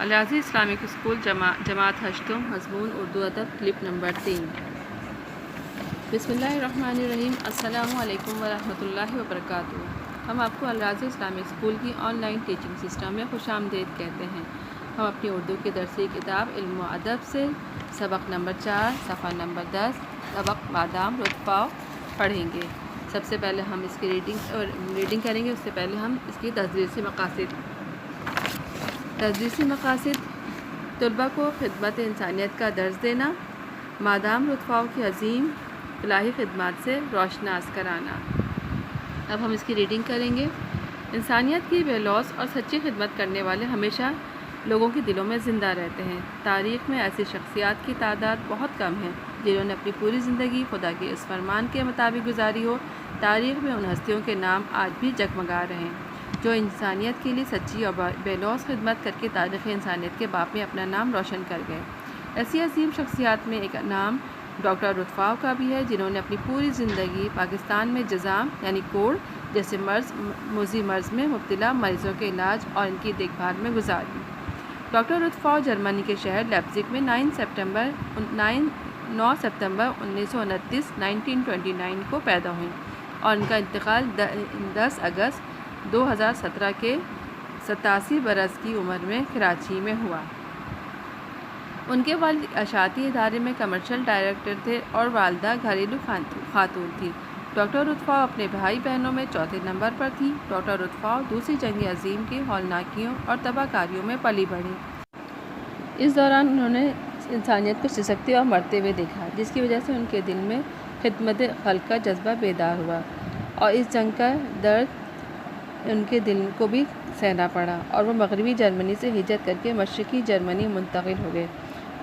الرازی Islamic school جماعت ہشتم مضمون اردو ادب کلپ نمبر 3۔ بسم اللہ الرحمن الرحیم۔ السلام علیکم ورحمۃ اللہ وبرکاتہ۔ ہم آپ کو الرازی اسلامک اسکول کی آن لائن ٹیچنگ سسٹم میں خوش آمدید کہتے ہیں۔ ہم اپنی اردو کی درسی کتاب علم و ادب سے سبق نمبر 4 صفحہ نمبر 10 سبق مادام لطفاؤ پڑھیں گے۔ سب سے پہلے ہم اس کی ریڈنگ کریں گے۔ اس سے پہلے ہم اس کی تدریسی مقاصد طلباء کو خدمت انسانیت کا درس دینا، مادام لطفاؤ کی عظیم فلاحی خدمات سے روشناس کرانا۔ اب ہم اس کی ریڈنگ کریں گے۔ انسانیت کی بے لوث اور سچی خدمت کرنے والے ہمیشہ لوگوں کے دلوں میں زندہ رہتے ہیں۔ تاریخ میں ایسی شخصیات کی تعداد بہت کم ہے جنہوں نے اپنی پوری زندگی خدا کے اس فرمان کے مطابق گزاری ہو۔ تاریخ میں ان ہستیوں کے نام آج بھی جگمگا رہے ہیں جو انسانیت کے لیے سچی اور بے لوث خدمت کر کے تاریخ انسانیت کے باب میں اپنا نام روشن کر گئے۔ ایسی عظیم شخصیات میں ایک نام ڈاکٹر لطفاؤ کا بھی ہے جنہوں نے اپنی پوری زندگی پاکستان میں جزام یعنی کوڑ جیسے موذی مرض میں مبتلا مریضوں کے علاج اور ان کی دیکھ بھال میں گزار دی۔ ڈاکٹر لطفاؤ جرمنی کے شہر لیپزگ میں 9 ستمبر 1929 کو پیدا ہوئیں اور ان کا انتقال 10 اگست 2017 کے 87 برس کی عمر میں کراچی میں ہوا۔ ان کے والد اشاعتی ادارے میں کمرشل ڈائریکٹر تھے اور والدہ گھریلو خاتون تھی۔ ڈاکٹر لطفاؤ اپنے بھائی بہنوں میں چوتھے نمبر پر تھی۔ ڈاکٹر لطفاؤ دوسری جنگ عظیم کی ہولناکیوں اور تباہ کاریوں میں پلی بڑھی۔ اس دوران انہوں نے انسانیت کو سسکتے اور مرتے ہوئے دیکھا، جس کی وجہ سے ان کے دل میں خدمت خلق کا جذبہ بیدار ہوا اور اس جنگ کا درد ان کے دل کو بھی سہنا پڑا اور وہ مغربی جرمنی سے ہجرت کر کے مشرقی جرمنی منتقل ہو گئے۔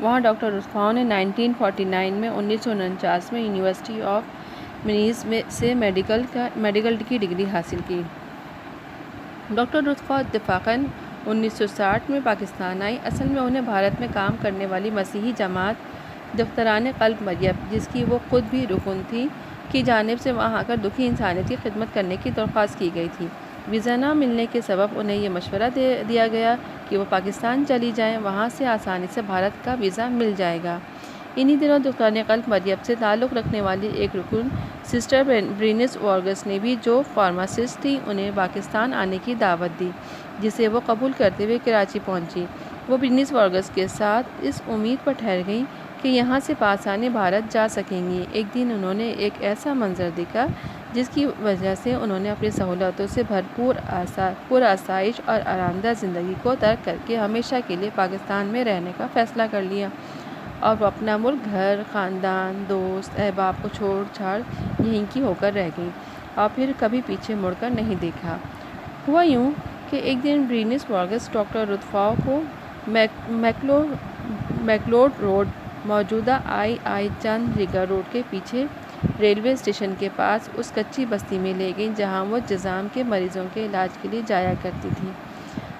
وہاں ڈاکٹر لطفاؤ نے 1949 میں یونیورسٹی آف مینیز سے میڈیکل کی ڈگری حاصل کی۔ ڈاکٹر لطفاؤ اتفاقاً 1960 میں پاکستان آئی۔ اصل میں انہیں بھارت میں کام کرنے والی مسیحی جماعت دختران قلب مریم، جس کی وہ خود بھی رکن تھی، کی جانب سے وہاں آ کر دکھی انسانیت کی خدمت کرنے کی درخواست کی گئی تھی۔ ویزا نہ ملنے کے سبب انہیں یہ مشورہ دیا گیا کہ وہ پاکستان چلی جائیں، وہاں سے آسانی سے بھارت کا ویزا مل جائے گا۔ انہی دنوں دختران قلب مریم سے تعلق رکھنے والی ایک رکن سسٹر برینس وارگس نے بھی، جو فارماسسٹ تھی، انہیں پاکستان آنے کی دعوت دی، جسے وہ قبول کرتے ہوئے کراچی پہنچی۔ وہ برینس وارگس کے ساتھ اس امید پر ٹھہر گئیں کہ یہاں سے بآسانی بھارت جا سکیں گی۔ ایک دن انہوں نے ایک ایسا منظر دیکھا جس کی وجہ سے انہوں نے اپنی سہولتوں سے بھرپور آسائش اور آرام دہ زندگی کو ترک کر کے ہمیشہ کے لیے پاکستان میں رہنے کا فیصلہ کر لیا اور وہ اپنا ملک، گھر، خاندان، دوست، احباب کو چھوڑ چھاڑ یہیں کی ہو کر رہ گئیں اور پھر کبھی پیچھے مڑ کر نہیں دیکھا۔ ہوا یوں کہ ایک دن برینس وارگس ڈاکٹر لطفاؤ کو میکلوڈ روڈ، موجودہ آئی چند ریگا روڈ کے پیچھے ریلوے اسٹیشن کے پاس اس کچی بستی میں لے گئیں جہاں وہ جزام کے مریضوں کے علاج کے لیے جایا کرتی تھی۔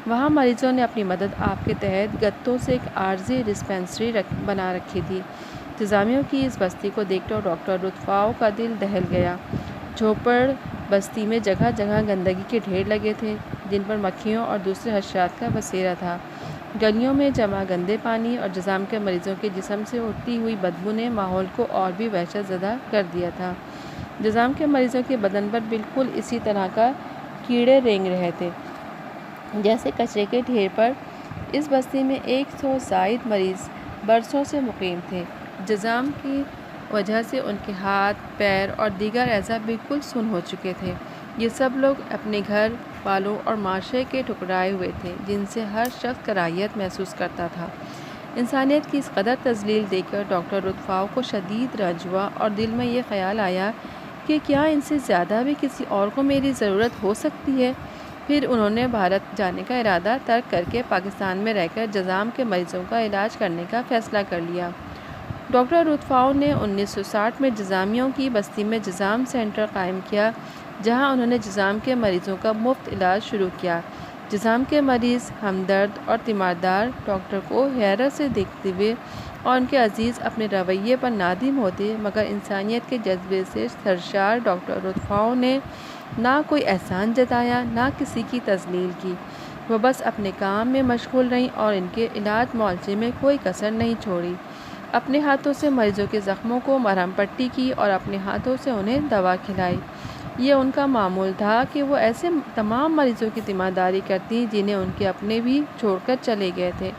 وہاں مریضوں نے اپنی مدد آپ کے تحت گتوں سے ایک عارضی ڈسپنسری بنا رکھی تھی۔ انتظامیوں کی اس بستی کو دیکھ کر ڈاکٹر لطفاؤ کا دل دہل گیا۔ جھوپڑ بستی میں جگہ جگہ گندگی کے ڈھیر لگے تھے جن پر مکھیوں اور دوسرے حشرات کا بسیرا تھا۔ گلیوں میں جمع گندے پانی اور جزام کے مریضوں کے جسم سے اٹھتی ہوئی بدبو نے ماحول کو اور بھی وحشت زدہ کر دیا تھا۔ جزام کے مریضوں کے بدن پر بالکل اسی طرح کا کیڑے رینگ رہے تھے جیسے کچرے کے ڈھیر پر۔ اس بستی میں 100 زائد مریض برسوں سے مقیم تھے۔ جزام کی وجہ سے ان کے ہاتھ، پیر اور دیگر اعضاء بالکل سن ہو چکے تھے۔ یہ سب لوگ اپنے گھر والوں اور معاشرے کے ٹھکرائے ہوئے تھے جن سے ہر شخص کراہیت محسوس کرتا تھا۔ انسانیت کی اس قدر تذلیل دیکھ کر ڈاکٹر لطفاؤ کو شدید رنج ہوا اور دل میں یہ خیال آیا کہ کیا ان سے زیادہ بھی کسی اور کو میری ضرورت ہو سکتی ہے۔ پھر انہوں نے بھارت جانے کا ارادہ ترک کر کے پاکستان میں رہ کر جزام کے مریضوں کا علاج کرنے کا فیصلہ کر لیا۔ ڈاکٹر لطفاؤ نے 1960 میں جزامیوں کی بستی میں جزام سینٹر قائم کیا جہاں انہوں نے جزام کے مریضوں کا مفت علاج شروع کیا۔ جزام کے مریض ہمدرد اور تیماردار ڈاکٹر کو حیرت سے دیکھتے ہوئے اور ان کے عزیز اپنے رویے پر نادم ہوتے، مگر انسانیت کے جذبے سے سرشار ڈاکٹر لطفاؤ نے نہ کوئی احسان جتایا، نہ کسی کی تذلیل کی۔ وہ بس اپنے کام میں مشغول رہیں اور ان کے علاج معالجے میں کوئی کسر نہیں چھوڑی۔ اپنے ہاتھوں سے مریضوں کے زخموں کو مرہم پٹی کی اور اپنے ہاتھوں سے انہیں دوا کھلائی۔ یہ ان کا معمول تھا کہ وہ ایسے تمام مریضوں کی ذمہ داری کرتی جنہیں ان کے اپنے بھی چھوڑ کر چلے گئے تھے۔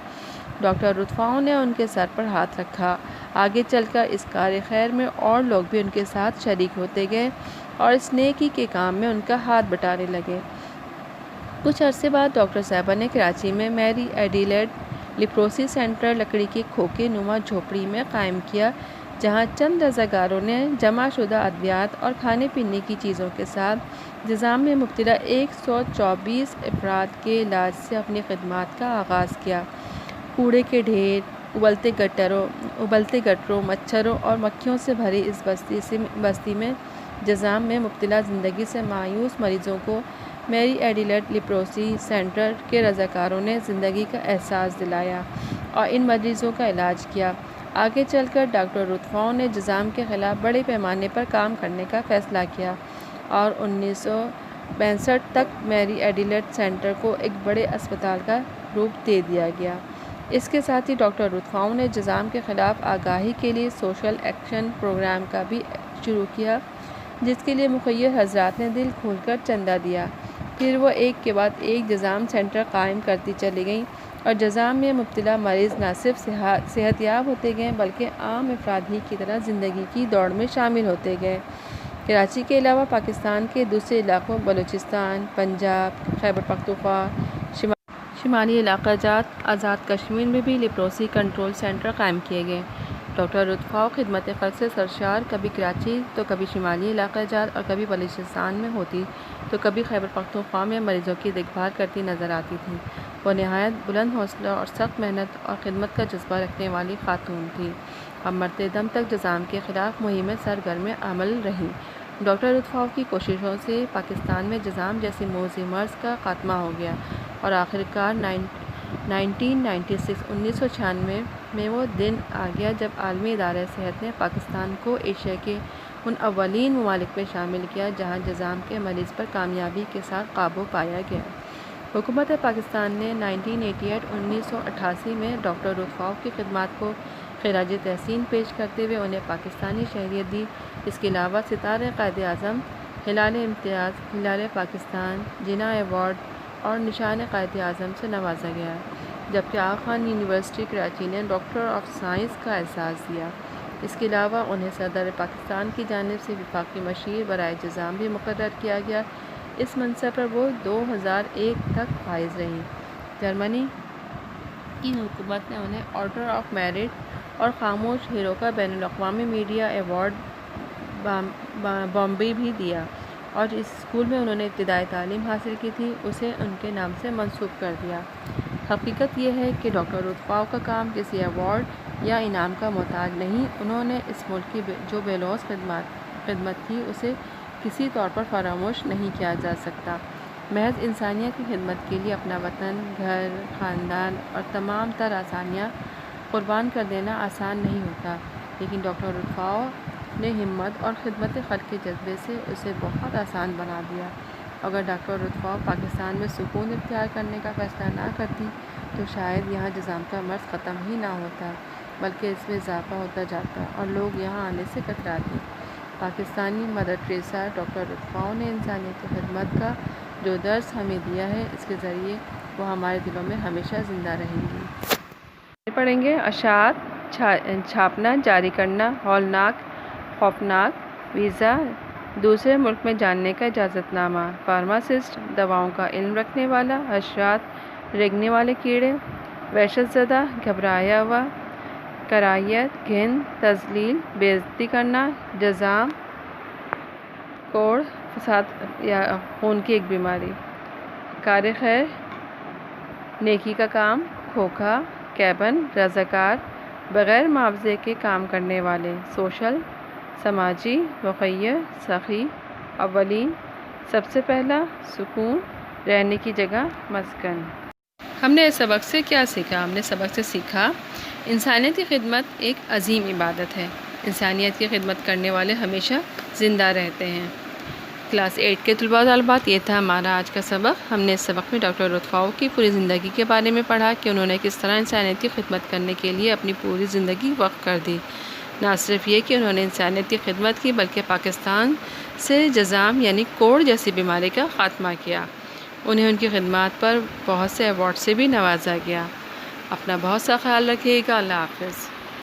ڈاکٹر رتفاؤں نے ان کے سر پر ہاتھ رکھا۔ آگے چل کر اس کار خیر میں اور لوگ بھی ان کے ساتھ شریک ہوتے گئے اور اس نیکی کے کام میں ان کا ہاتھ بٹانے لگے۔ کچھ عرصے بعد ڈاکٹر صاحبہ نے کراچی میں میری ایڈیلیڈ لیپروسی سینٹر لکڑی کی کھوکھے نما جھوپڑی میں قائم کیا، جہاں چند رضاکاروں نے جمع شدہ ادویات اور کھانے پینے کی چیزوں کے ساتھ جذام میں مبتلا 124 افراد کے علاج سے اپنی خدمات کا آغاز کیا۔ کوڑے کے ڈھیر، ابلتے گٹروں، مچھروں اور مکھیوں سے بھری اس بستی میں جذام میں مبتلا زندگی سے مایوس مریضوں کو میری ایڈیلیڈ لیپروسی سینٹر کے رضاکاروں نے زندگی کا احساس دلایا اور ان مریضوں کا علاج کیا۔ آگے چل کر ڈاکٹر رتفاؤں نے جذام کے خلاف بڑے پیمانے پر کام کرنے کا فیصلہ کیا اور 1962 تک میری ایڈیلیڈ سینٹر کو ایک بڑے اسپتال کا روپ دے دیا گیا۔ اس کے ساتھ ہی ڈاکٹر رتفاؤں نے جذام کے خلاف آگاہی کے لیے سوشل ایکشن پروگرام کا بھی شروع کیا، جس کے لیے مخیر حضرات نے دل کھول کر چندہ دیا۔ پھر وہ ایک کے بعد ایک جذام سینٹر قائم کرتی چلی گئیں اور جذام میں مبتلا مریض نہ صرف صحت یاب ہوتے گئے بلکہ عام افراد ہی کی طرح زندگی کی دوڑ میں شامل ہوتے گئے۔ کراچی کے علاوہ پاکستان کے دوسرے علاقوں بلوچستان، پنجاب، خیبر پختونخوا، شمالی علاقہ جات آزاد کشمیر میں بھی لیپروسی کنٹرول سینٹر قائم کیے گئے۔ ڈاکٹر رتفاؤں خدمت خلق سے سرشار کبھی کراچی تو کبھی شمالی علاقہ جات اور کبھی بلوچستان میں ہوتی تو کبھی خیبر پختونخوا میں مریضوں کی دیکھ بھال کرتی نظر آتی تھیں۔ وہ نہایت بلند حوصلہ اور سخت محنت اور خدمت کا جذبہ رکھنے والی خاتون تھیں اور مرتے دم تک جذام کے خلاف مہم میں سرگرم عمل رہیں۔ ڈاکٹر رتفاؤں کی کوششوں سے پاکستان میں جذام جیسی موذی مرض کا خاتمہ ہو گیا اور آخرکار 1996 میں وہ دن آ گیا جب عالمی ادارہ صحت نے پاکستان کو ایشیا کے ان اولین ممالک میں شامل کیا جہاں جذام کے مریض پر کامیابی کے ساتھ قابو پایا گیا۔ حکومت پاکستان نے 1988 میں ڈاکٹر رتفاؤں کی خدمات کو خراج تحسین پیش کرتے ہوئے انہیں پاکستانی شہریت دی۔ اس کے علاوہ ستارہ قائد اعظم، ہلال امتیاز، ہلال پاکستان، جناح ایوارڈ اور نشان قائد اعظم سے نوازا گیا، جبکہ آغا خان یونیورسٹی کراچی نے ڈاکٹر آف سائنس کا اعزاز دیا۔ اس کے علاوہ انہیں صدر پاکستان کی جانب سے وفاقی مشیر برائے جذام بھی مقرر کیا گیا۔ اس منصب پر وہ 2001 تک فائز رہیں۔ جرمنی کی حکومت نے انہیں آرڈر آف میرٹ اور خاموش ہیرو کا بین الاقوامی میڈیا ایوارڈ بامبے بھی دیا، اور جس اسکول میں انہوں نے ابتدائی تعلیم حاصل کی تھی اسے ان کے نام سے منسوب کر دیا۔ حقیقت یہ ہے کہ ڈاکٹر رتفاؤں کا کام کسی ایوارڈ یا انعام کا محتاج نہیں۔ انہوں نے اس ملک کی جو بے لوث خدمت کی اسے کسی طور پر فراموش نہیں کیا جا سکتا۔ محض انسانیت کی خدمت کے لیے اپنا وطن، گھر، خاندان اور تمام تر آسانیاں قربان کر دینا آسان نہیں ہوتا، لیکن ڈاکٹر رتفاؤں نے ہمت اور خدمت خلق کے جذبے سے اسے بہت آسان بنا دیا۔ اگر ڈاکٹر رتفاؤں پاکستان میں سکون اختیار کرنے کا فیصلہ نہ کرتی تو شاید یہاں جذام کا مرض ختم ہی نہ ہوتا بلکہ اس میں اضافہ ہوتا جاتا اور لوگ یہاں آنے سے کتراتے۔ پاکستانی مدر ٹریسا ڈاکٹر رتفاؤں نے انسانیت کی خدمت کا جو درس ہمیں دیا ہے، اس کے ذریعے وہ ہمارے دلوں میں ہمیشہ زندہ رہیں گی۔ پڑھیں گے اشاعت چھاپنا جاری کرنا ہولناک، خوفناک، ویزا دوسرے ملک میں جانے کا اجازت نامہ، فارماسسٹ، دواؤں کا علم رکھنے والا، حشرات، رینگنے والے کیڑے، وحشت زدہ، گھبرایا ہوا، کراہیت، گھن، تذلیل، بے عزتی کرنا، جذام، کوڑھ، فساد یا خون کی ایک بیماری، کار خیر، نیکی کا کام، کھوکھا، کیبن، رضاکار، بغیر معاوضے کے کام کرنے والے، سوشل، سماجی، مخیر، سخی، اولین، سب سے پہلا، سکون، رہنے کی جگہ، مسکن۔ ہم نے اس سبق سے کیا سیکھا؟ ہم نے سبق سے سیکھا انسانیت کی خدمت ایک عظیم عبادت ہے۔ انسانیت کی خدمت کرنے والے ہمیشہ زندہ رہتے ہیں۔ کلاس 8 کے طلباء و طالبات، یہ تھا ہمارا آج کا سبق۔ ہم نے اس سبق میں ڈاکٹر لطفاؤ کی پوری زندگی کے بارے میں پڑھا کہ انہوں نے کس طرح انسانیت کی خدمت کرنے کے لیے اپنی پوری زندگی وقف کر دی۔ نہ صرف یہ کہ انہوں نے انسانیت کی خدمت کی، بلکہ پاکستان سے جذام یعنی کوڑ جیسی بیماری کا خاتمہ کیا۔ انہیں ان کی خدمات پر بہت سے ایوارڈ سے بھی نوازا گیا۔ اپنا بہت سا خیال رکھیے گا۔ اللہ حافظ۔